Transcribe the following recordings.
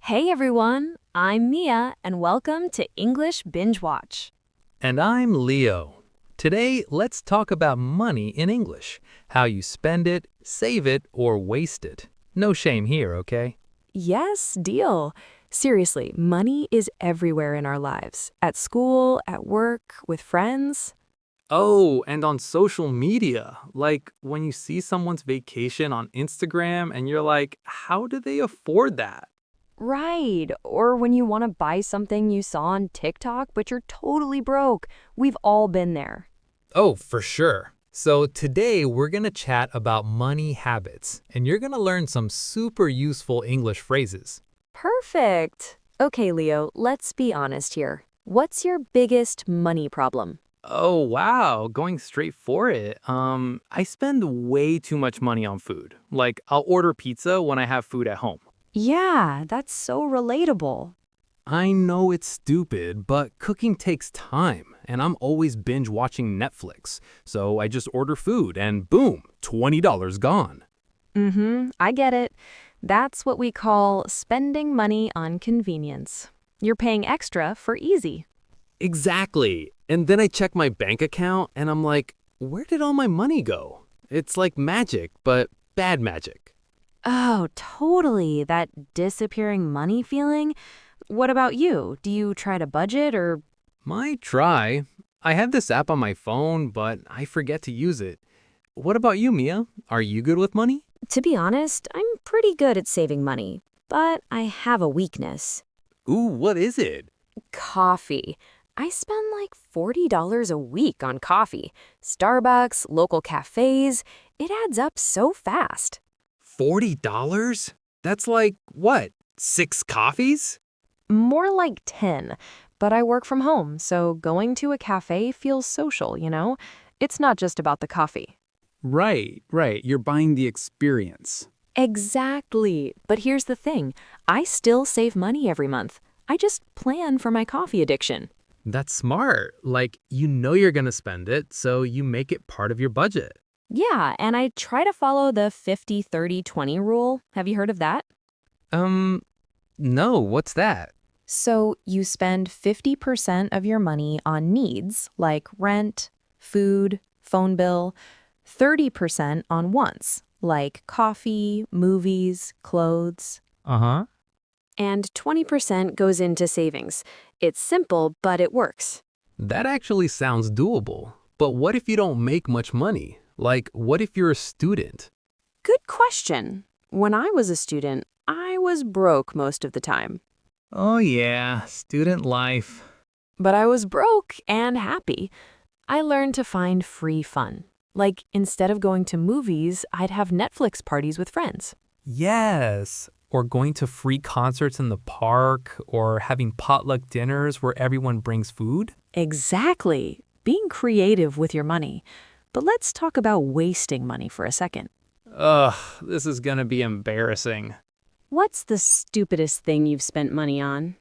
Hey everyone, I'm Mia and welcome to English Binge Watch. And I'm Leo. Today, let's talk about money in English, how you spend it, save it, or waste it. No shame here, okay? Yes, deal. Seriously, money is everywhere in our lives. At school, at work, with friends. Oh, and on social media, like when you see someone's vacation on Instagram and you're like, how do they afford that? Right, or when you want to buy something you saw on TikTok but you're totally broke. We've all been there. Oh, for sure. So today we're going to chat about money habits, and you're going to learn some super useful English phrases. Perfect. Okay, Leo, let's be honest here. What's your biggest money problem? Oh, wow. Going straight for it. I spend way too much money on food. Like, I'll order pizza when I have food at home. Yeah, that's so relatable. I know it's stupid, but cooking takes time, and I'm always binge watching Netflix. So I just order food, and boom, $20 gone. I get it. That's what we call spending money on convenience. You're paying extra for easy. Exactly. And then I check my bank account, and I'm like, where did all my money go? It's like magic, but bad magic. Oh, totally. That disappearing money feeling. What about you? Do you try to budget or... Might try. I have this app on my phone, but I forget to use it. What about you, Mia? Are you good with money? To be honest, I'm pretty good at saving money, but I have a weakness. Ooh, what is it? Coffee. I spend like $40 a week on coffee. Starbucks, local cafes. It adds up so fast. $40? That's like, what, 6 coffees? More like 10, but I work from home, so going to a cafe feels social, you know? It's not just about the coffee. Right. You're buying the experience. Exactly. But here's the thing. I still save money every month. I just plan for my coffee addiction. That's smart. Like, you know you're gonna spend it, so you make it part of your budget. Yeah, and I try to follow the 50-30-20 rule. Have you heard of that? No, what's that? So you spend 50% of your money on needs like rent, food, phone bill, 30% on wants like coffee, movies, clothes, Uh-huh. and 20% goes into savings. It's simple, but it works. That actually sounds doable. But what if you don't make much money? Like, what if you're a student? Good question. When I was a student, I was broke most of the time. Oh yeah, student life. But I was broke and happy. I learned to find free fun. Like, instead of going to movies, I'd have Netflix parties with friends. Yes. Or going to free concerts in the park, or having potluck dinners where everyone brings food. Exactly. Being creative with your money. But let's talk about wasting money for a second. Ugh, this is gonna be embarrassing. What's the stupidest thing you've spent money on?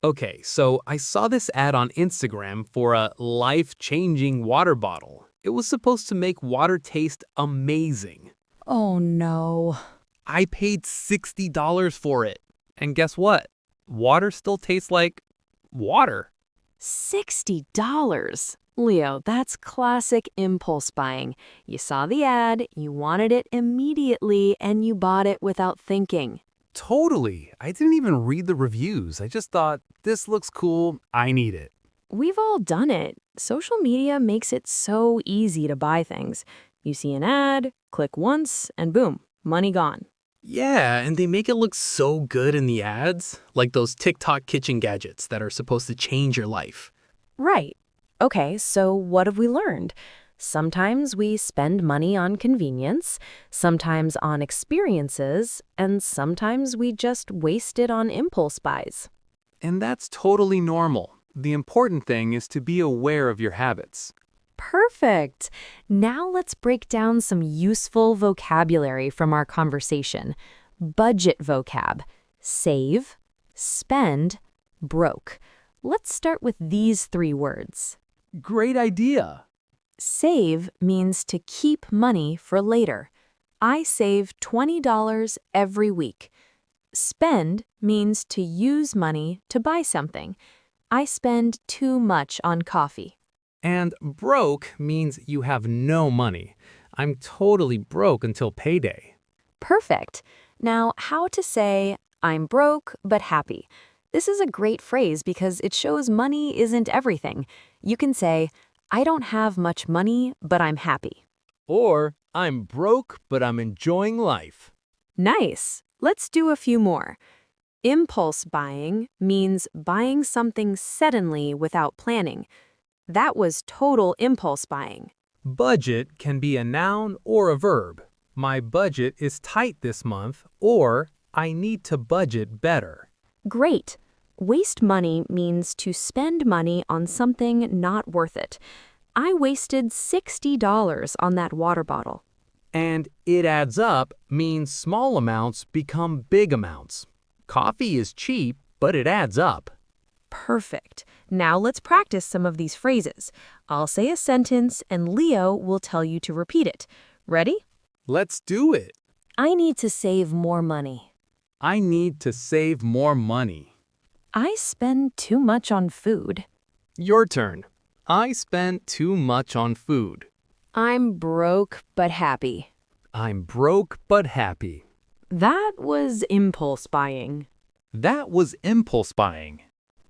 Okay, so I saw this ad on Instagram for a life-changing water bottle. It was supposed to make water taste amazing. Oh no. I paid $60 for it. And guess what? Water still tastes like water. $60. Leo, that's classic impulse buying. You saw the ad, you wanted it immediately, and you bought it without thinking. Totally. I didn't even read the reviews. I just thought, this looks cool. I need it. We've all done it. Social media makes it so easy to buy things. You see an ad, click once, and boom, money gone. Yeah, and they make it look so good in the ads, like those TikTok kitchen gadgets that are supposed to change your life. Right. Okay, so what have we learned? Sometimes we spend money on convenience, sometimes on experiences, and sometimes we just waste it on impulse buys. And that's totally normal. The important thing is to be aware of your habits. Perfect. Now let's break down some useful vocabulary from our conversation. Budget vocab: save, spend, broke. Let's start with these 3 words. Great idea. Save means to keep money for later. I save $20 every week. Spend means to use money to buy something. I spend too much on coffee. And broke means you have no money. I'm totally broke until payday. Perfect. Now, how to say, I'm broke but happy. This is a great phrase because it shows money isn't everything. You can say, I don't have much money, but I'm happy. Or, I'm broke, but I'm enjoying life. Nice. Let's do a few more. Impulse buying means buying something suddenly without planning. That was total impulse buying. Budget can be a noun or a verb. My budget is tight this month, or I need to budget better. Great. Waste money means to spend money on something not worth it. I wasted $60 on that water bottle. And it adds up means small amounts become big amounts. Coffee is cheap, but it adds up. Perfect. Now let's practice some of these phrases. I'll say a sentence and Leo will tell you to repeat it. Ready? Let's do it. I need to save more money. I need to save more money. I spend too much on food. Your turn. I spent too much on food. I'm broke but happy. I'm broke but happy. That was impulse buying. That was impulse buying.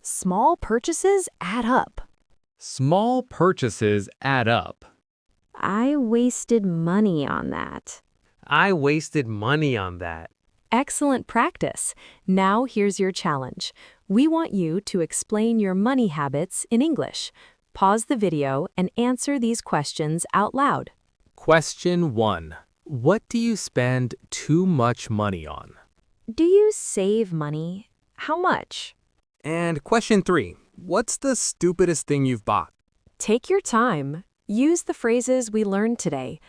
Small purchases add up. Small purchases add up. I wasted money on that. I wasted money on that. Excellent practice. Now here's your challenge. We want you to explain your money habits in English. Pause the video and answer these questions out loud. Question 1. What do you spend too much money on? Do you save money? How much? And question 3. What's the stupidest thing you've bought? Take your time. Use the phrases we learned today.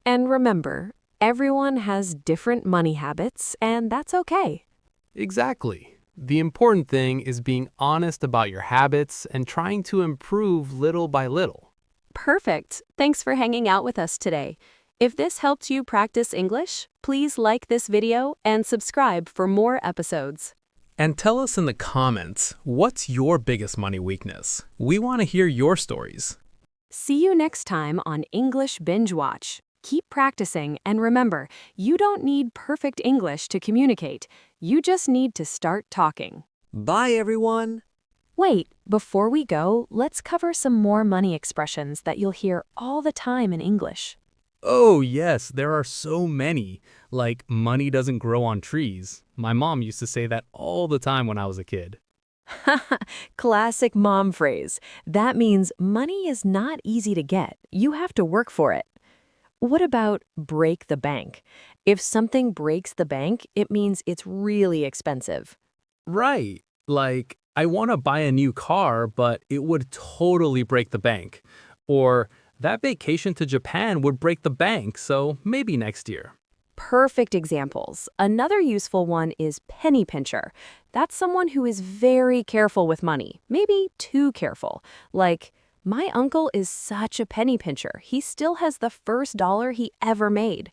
And remember, everyone has different money habits, and that's okay. Exactly. The important thing is being honest about your habits and trying to improve little by little. Perfect. Thanks for hanging out with us today. If this helped you practice English, please like this video and subscribe for more episodes. And tell us in the comments, what's your biggest money weakness? We want to hear your stories. See you next time on English Binge Watch. Keep practicing, and remember, you don't need perfect English to communicate. You just need to start talking. Bye, everyone. Wait, before we go, let's cover some more money expressions that you'll hear all the time in English. Oh, yes, there are so many. Like, money doesn't grow on trees. My mom used to say that all the time when I was a kid. Classic mom phrase. That means money is not easy to get. You have to work for it. What about break the bank? If something breaks the bank, it means it's really expensive. Right. Like, I want to buy a new car, but it would totally break the bank. Or, that vacation to Japan would break the bank, so maybe next year. Perfect examples. Another useful one is penny pincher. That's someone who is very careful with money, maybe too careful. Like, my uncle is such a penny pincher. He still has the first dollar he ever made.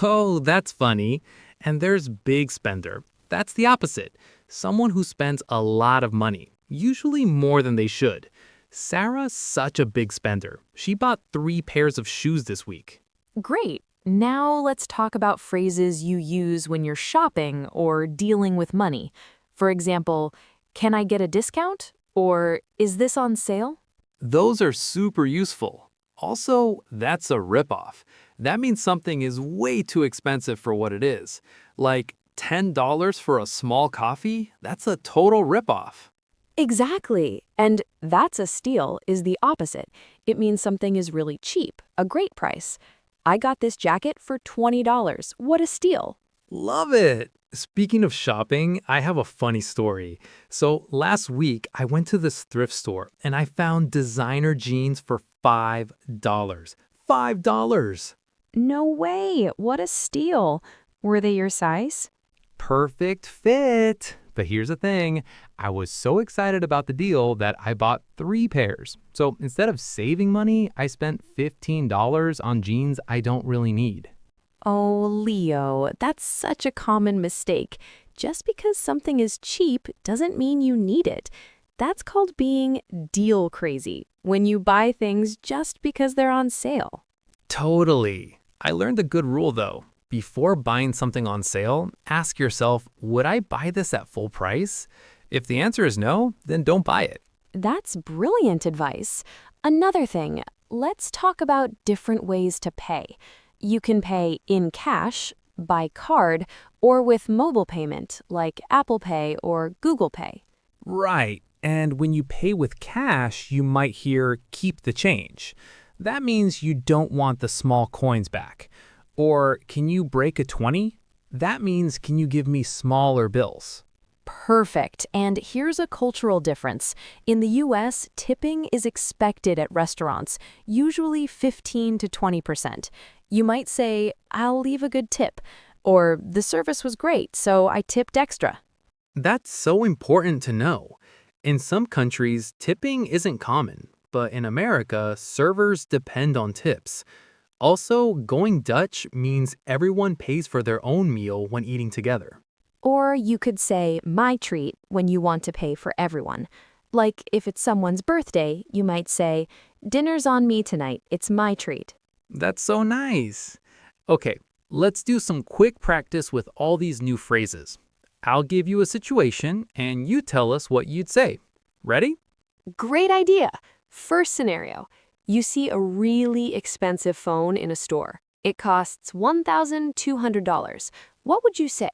Oh, that's funny. And there's big spender. That's the opposite. Someone who spends a lot of money, usually more than they should. Sarah's such a big spender. She bought 3 pairs of shoes this week. Great. Now let's talk about phrases you use when you're shopping or dealing with money. For example, can I get a discount? Or is this on sale? Those are super useful. Also, that's a ripoff. That means something is way too expensive for what it is. Like $10 for a small coffee? That's a total ripoff. Exactly. And that's a steal is the opposite. It means something is really cheap, a great price. I got this jacket for $20. What a steal. Love it. Speaking of shopping, I have a funny story. So last week, I went to this thrift store and I found designer jeans for $5. $5. No way. What a steal. Were they your size? Perfect fit. But here's the thing, I was so excited about the deal that I bought 3 pairs. So instead of saving money, I spent $15 on jeans I don't really need. Oh, Leo, that's such a common mistake. Just because something is cheap doesn't mean you need it. That's called being deal crazy, when you buy things just because they're on sale. Totally. I learned a good rule though. Before buying something on sale, ask yourself, would I buy this at full price? If the answer is no, then don't buy it. That's brilliant advice. Another thing, let's talk about different ways to pay. You can pay in cash, by card, or with mobile payment like Apple Pay or Google Pay. Right. And when you pay with cash, you might hear keep the change. That means you don't want the small coins back. Or can you break a 20? That means can you give me smaller bills? Perfect. And here's a cultural difference. In the US, tipping is expected at restaurants, usually 15 to 20%. You might say, I'll leave a good tip, or the service was great, so I tipped extra. That's so important to know. In some countries, tipping isn't common, but in America, servers depend on tips. Also, going Dutch means everyone pays for their own meal when eating together. Or you could say my treat when you want to pay for everyone. Like if it's someone's birthday, you might say, dinner's on me tonight, it's my treat. That's so nice. Okay, let's do some quick practice with all these new phrases. I'll give you a situation and you tell us what you'd say. Ready? Great idea. First scenario. You see a really expensive phone in a store. It costs $1,200. What would you say?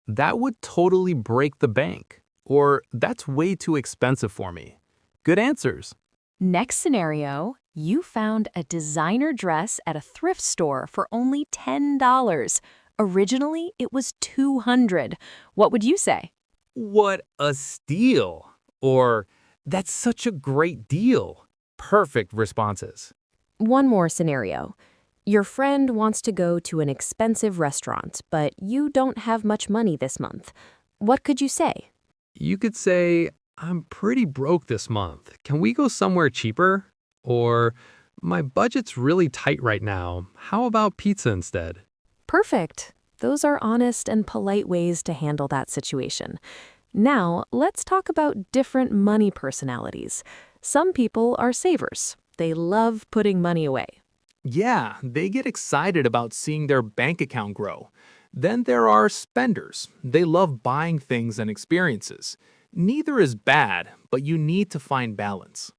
That would totally break the bank. Or that's way too expensive for me. Good answers. Next scenario. You found a designer dress at a thrift store for only $10. Originally, it was $200. What would you say? What a steal! Or, that's such a great deal. Perfect responses. One more scenario. Your friend wants to go to an expensive restaurant, but you don't have much money this month. What could you say? You could say, I'm pretty broke this month. Can we go somewhere cheaper? Or, my budget's really tight right now. How about pizza instead? Perfect. Those are honest and polite ways to handle that situation. Now, let's talk about different money personalities. Some people are savers. They love putting money away. Yeah, they get excited about seeing their bank account grow. Then there are spenders. They love buying things and experiences. Neither is bad, but you need to find balance.